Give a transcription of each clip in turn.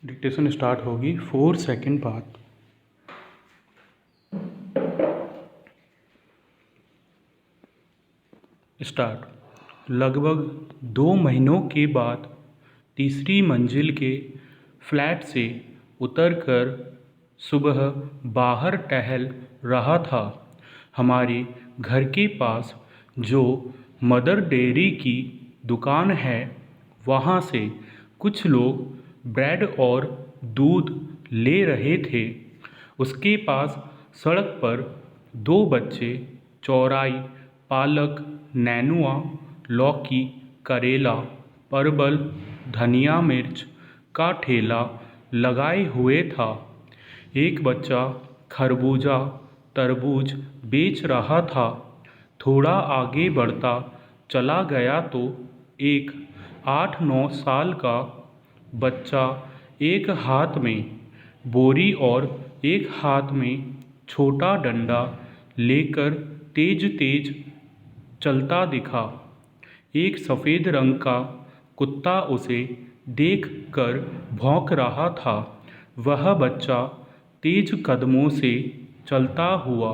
Dictation start होगी 4 second बाद। Start. लगभग 2 महीनों के बाद तीसरी मंजिल के फ्लैट से उतरकर सुबह बाहर टहल रहा था। हमारे घर के पास जो मदर डेयरी की दुकान है वहाँ से कुछ लोग ब्रेड और दूध ले रहे थे। उसके पास सड़क पर 2 बच्चे चौराई, पालक, नेनुआ, लौकी, करेला, परवल, धनिया मिर्च का ठेला लगाए हुए था। एक बच्चा खरबूजा, तरबूज बेच रहा था। थोड़ा आगे बढ़ता चला गया तो एक 8-9 साल का बच्चा एक हाथ में बोरी और एक हाथ में छोटा डंडा लेकर तेज तेज चलता दिखा। एक सफ़ेद रंग का कुत्ता उसे देखकर भौंक रहा था। वह बच्चा तेज कदमों से चलता हुआ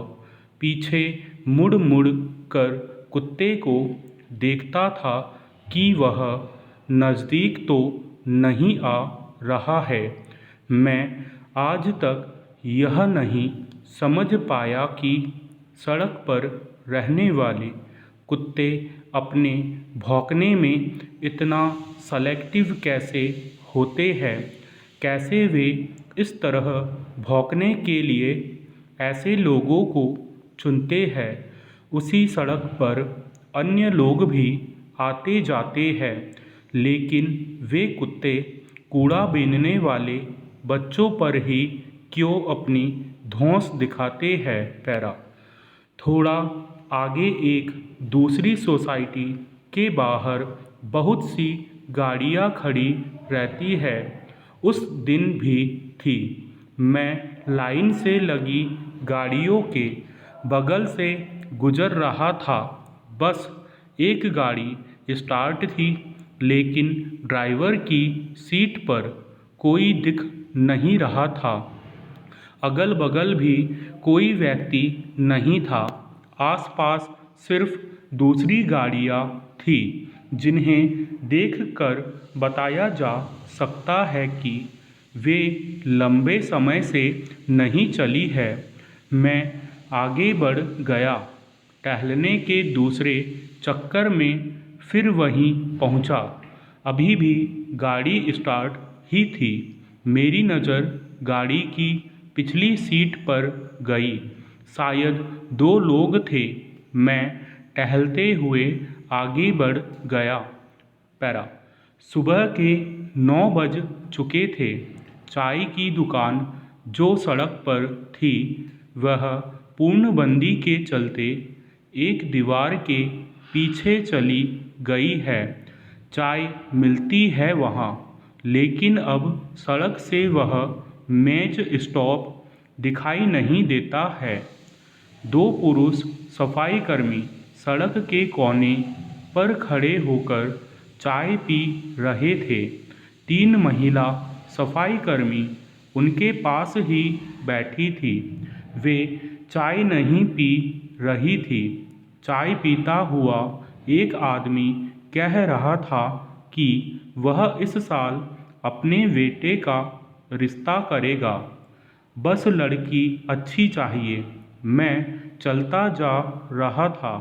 पीछे मुड़ मुड़ कर कुत्ते को देखता था कि वह नज़दीक तो नहीं आ रहा है। मैं आज तक यह नहीं समझ पाया कि सड़क पर रहने वाले कुत्ते अपने भौंकने में इतना सेलेक्टिव कैसे होते हैं। कैसे वे इस तरह भौंकने के लिए ऐसे लोगों को चुनते हैं। उसी सड़क पर अन्य लोग भी आते जाते हैं, लेकिन वे कुत्ते कूड़ा बीनने वाले बच्चों पर ही क्यों अपनी धौंस दिखाते हैं। पैरा। थोड़ा आगे एक दूसरी सोसाइटी के बाहर बहुत सी गाड़ियाँ खड़ी रहती है। उस दिन भी थी। मैं लाइन से लगी गाड़ियों के बगल से गुजर रहा था। बस एक गाड़ी स्टार्ट थी, लेकिन ड्राइवर की सीट पर कोई दिख नहीं रहा था। अगल बगल भी कोई व्यक्ति नहीं था। आसपास सिर्फ दूसरी गाड़ियाँ थी जिन्हें देखकर बताया जा सकता है कि वे लंबे समय से नहीं चली है। मैं आगे बढ़ गया। टहलने के दूसरे चक्कर में फिर वहीं पहुंचा। अभी भी गाड़ी स्टार्ट ही थी। मेरी नज़र गाड़ी की पिछली सीट पर गई। शायद 2 लोग थे। मैं टहलते हुए आगे बढ़ गया। पैरा। सुबह के 9 बज चुके थे। चाय की दुकान जो सड़क पर थी वह पूर्णबंदी के चलते एक दीवार के पीछे चली गई है। चाय मिलती है वहाँ, लेकिन अब सड़क से वह मेज स्टॉप दिखाई नहीं देता है। 2 पुरुष सफाई कर्मी सड़क के कोने पर खड़े होकर चाय पी रहे थे। 3 महिला सफाई कर्मी उनके पास ही बैठी थी। वे चाय नहीं पी रही थी। चाय पीता हुआ एक आदमी कह रहा था कि वह इस साल अपने बेटे का रिश्ता करेगा। बस लड़की अच्छी चाहिए। मैं चलता जा रहा था।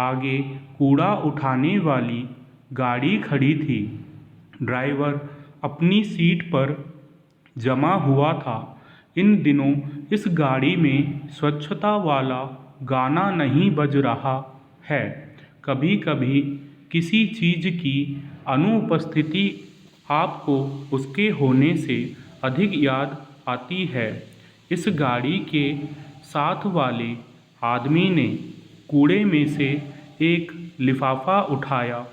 आगे कूड़ा उठाने वाली गाड़ी खड़ी थी। ड्राइवर अपनी सीट पर जमा हुआ था। इन दिनों इस गाड़ी में स्वच्छता वाला गाना नहीं बज रहा है। कभी कभी किसी चीज़ की अनुपस्थिति आपको उसके होने से अधिक याद आती है। इस गाड़ी के साथ वाले आदमी ने कूड़े में से एक लिफाफा उठाया।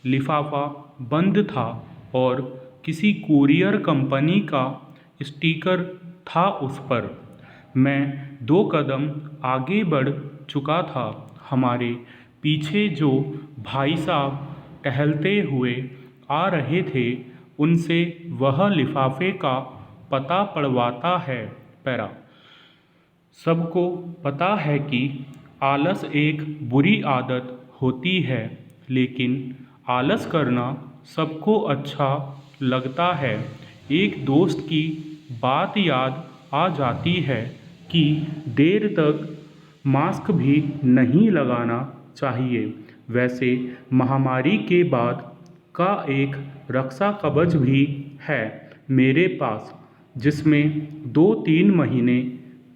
लिफाफा बंद था और किसी कुरियर कंपनी का स्टिकर था उस पर। मैं 2 कदम आगे बढ़ चुका था। हमारे पीछे जो भाई साहब टहलते हुए आ रहे थे उनसे वह लिफाफे का पता पड़वाता है। पैरा। सबको पता है कि आलस एक बुरी आदत होती है, लेकिन आलस करना सबको अच्छा लगता है। एक दोस्त की बात याद आ जाती है कि देर तक मास्क भी नहीं लगाना चाहिए। वैसे महामारी के बाद का एक रक्षा कवच भी है मेरे पास, जिसमें 2-3 महीने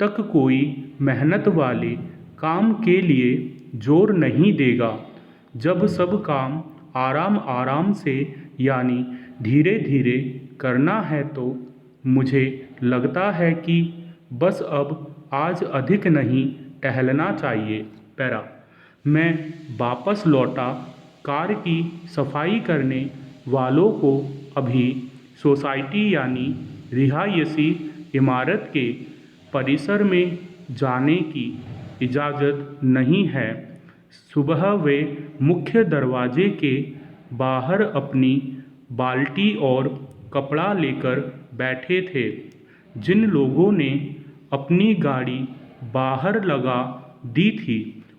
तक कोई मेहनत वाले काम के लिए जोर नहीं देगा। जब सब काम आराम आराम से यानी धीरे धीरे करना है, तो मुझे लगता है कि बस अब आज अधिक नहीं टहलना चाहिए। पैरा। मैं वापस लौटा। कार की सफाई करने वालों को अभी सोसाइटी यानी रिहायशी इमारत के परिसर में जाने की इजाज़त नहीं है। सुबह वे मुख्य दरवाजे के बाहर अपनी बाल्टी और कपड़ा लेकर बैठे थे। जिन लोगों ने अपनी गाड़ी बाहर लगा दी थी,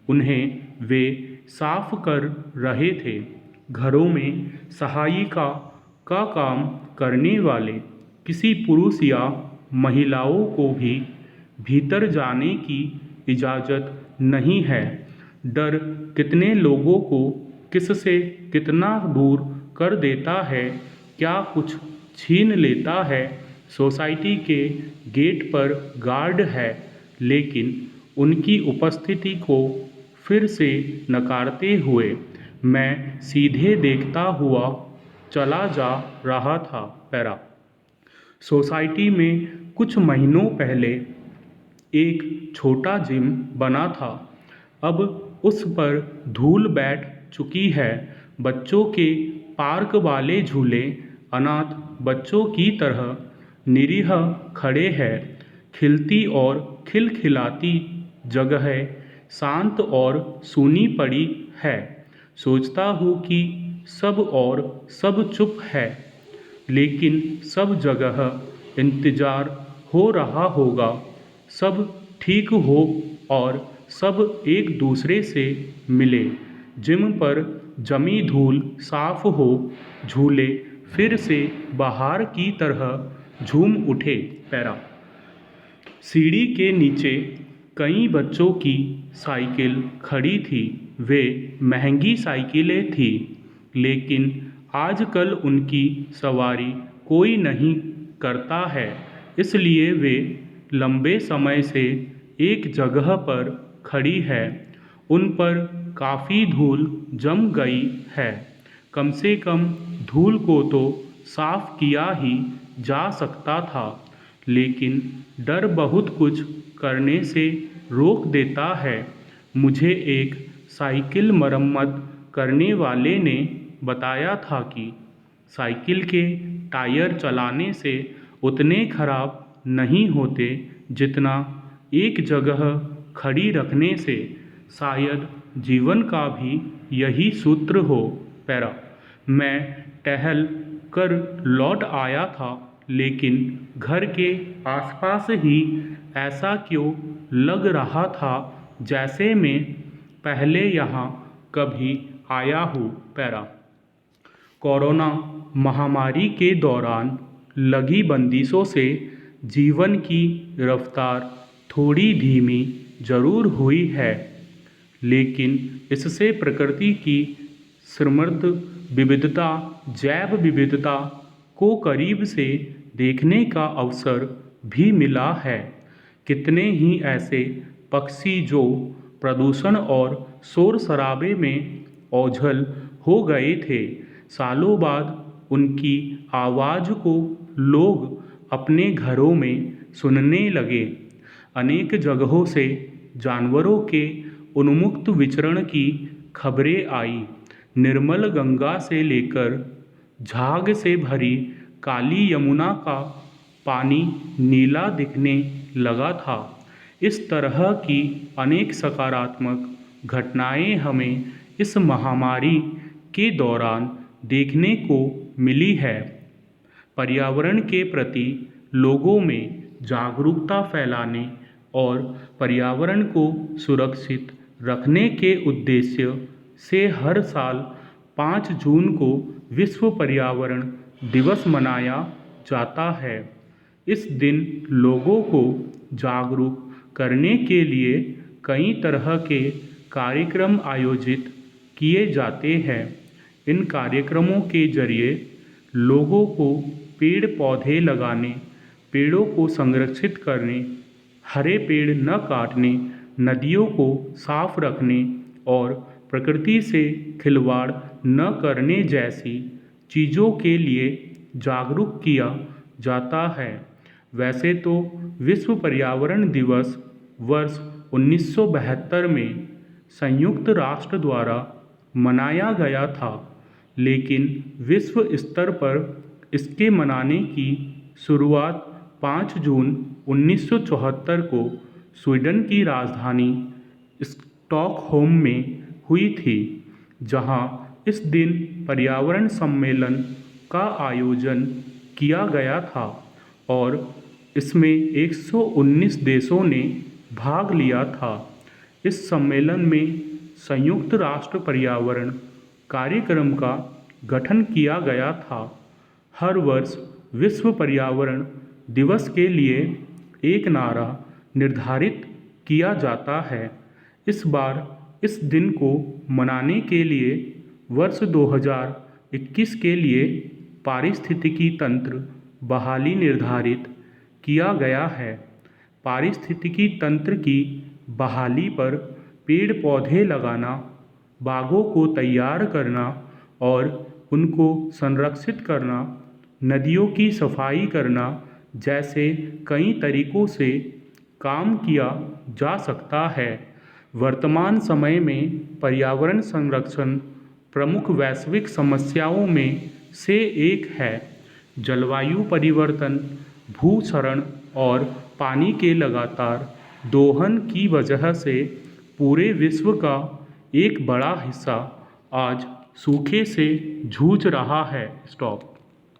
उन्हें वे साफ कर रहे थे। घरों में सहायिका का काम करने वाले किसी पुरुष या महिलाओं को भी भीतर जाने की इजाज़त नहीं है। डर कितने लोगों को किससे कितना दूर कर देता है, क्या कुछ छीन लेता है। सोसाइटी के गेट पर गार्ड है, लेकिन उनकी उपस्थिति को फिर से नकारते हुए मैं सीधे देखता हुआ चला जा रहा था। पैरा। सोसाइटी में कुछ महीनों पहले एक छोटा जिम बना था। अब उस पर धूल बैठ चुकी है। बच्चों के पार्क वाले झूले अनाथ बच्चों की तरह निरीह खड़े हैं। खिलती और खिलखिलाती जगह शांत और सूनी पड़ी है। सोचता हूँ कि सब चुप है, लेकिन सब जगह इंतज़ार हो रहा होगा, सब ठीक हो और सब एक दूसरे से मिले। जिम पर जमी धूल साफ हो, झूले फिर से बाहर की तरह झूम उठे। पैरा। सीढ़ी के नीचे कई बच्चों की साइकिल खड़ी थी। वे महंगी साइकिलें थीं, लेकिन आजकल उनकी सवारी कोई नहीं करता है, इसलिए वे लंबे समय से एक जगह पर खड़ी है। उन पर काफ़ी धूल जम गई है। कम से कम धूल को तो साफ किया ही जा सकता था, लेकिन डर बहुत कुछ करने से रोक देता है। मुझे एक साइकिल मरम्मत करने वाले ने बताया था कि साइकिल के टायर चलाने से उतने खराब नहीं होते जितना एक जगह खड़ी रखने से। शायद जीवन का भी यही सूत्र हो। पैरा। मैं टहल कर लौट आया था, लेकिन घर के आसपास ही ऐसा क्यों लग रहा था जैसे मैं पहले यहाँ कभी आया हूँ। पैरा। कोरोना महामारी के दौरान लगी बंदिशों से जीवन की रफ्तार थोड़ी धीमी जरूर हुई है, लेकिन इससे प्रकृति की समृद्ध विविधता, जैव विविधता को करीब से देखने का अवसर भी मिला है। कितने ही ऐसे पक्षी जो प्रदूषण और शोर शराबे में ओझल हो गए थे, सालों बाद उनकी आवाज़ को लोग अपने घरों में सुनने लगे। अनेक जगहों से जानवरों के उन्मुक्त विचरण की खबरें आई। निर्मल गंगा से लेकर झाग से भरी काली यमुना का पानी नीला दिखने लगा था। इस तरह की अनेक सकारात्मक घटनाएं हमें इस महामारी के दौरान देखने को मिली है। पर्यावरण के प्रति लोगों में जागरूकता फैलाने और पर्यावरण को सुरक्षित रखने के उद्देश्य से हर साल 5 जून को विश्व पर्यावरण दिवस मनाया जाता है। इस दिन लोगों को जागरूक करने के लिए कई तरह के कार्यक्रम आयोजित किए जाते हैं। इन कार्यक्रमों के जरिए लोगों को पेड़ पौधे लगाने, पेड़ों को संरक्षित करने, हरे पेड़ न काटने, नदियों को साफ रखने और प्रकृति से खिलवाड़ न करने जैसी चीज़ों के लिए जागरूक किया जाता है। वैसे तो विश्व पर्यावरण दिवस वर्ष 1972 में संयुक्त राष्ट्र द्वारा मनाया गया था, लेकिन विश्व स्तर पर इसके मनाने की शुरुआत 5 जून 1974 को स्वीडन की राजधानी स्टॉकहोम में हुई थी, जहां इस दिन पर्यावरण सम्मेलन का आयोजन किया गया था और इसमें 119 देशों ने भाग लिया था। इस सम्मेलन में संयुक्त राष्ट्र पर्यावरण कार्यक्रम का गठन किया गया था। हर वर्ष विश्व पर्यावरण दिवस के लिए एक नारा निर्धारित किया जाता है। इस बार इस दिन को मनाने के लिए वर्ष 2021 के लिए पारिस्थितिकी तंत्र बहाली निर्धारित किया गया है। पारिस्थितिकी तंत्र की बहाली पर पेड़ पौधे लगाना, बागों को तैयार करना और उनको संरक्षित करना, नदियों की सफाई करना जैसे कई तरीकों से काम किया जा सकता है। वर्तमान समय में पर्यावरण संरक्षण प्रमुख वैश्विक समस्याओं में से एक है। जलवायु परिवर्तन, भूक्षरण और पानी के लगातार दोहन की वजह से पूरे विश्व का एक बड़ा हिस्सा आज सूखे से जूझ रहा है। स्टॉप।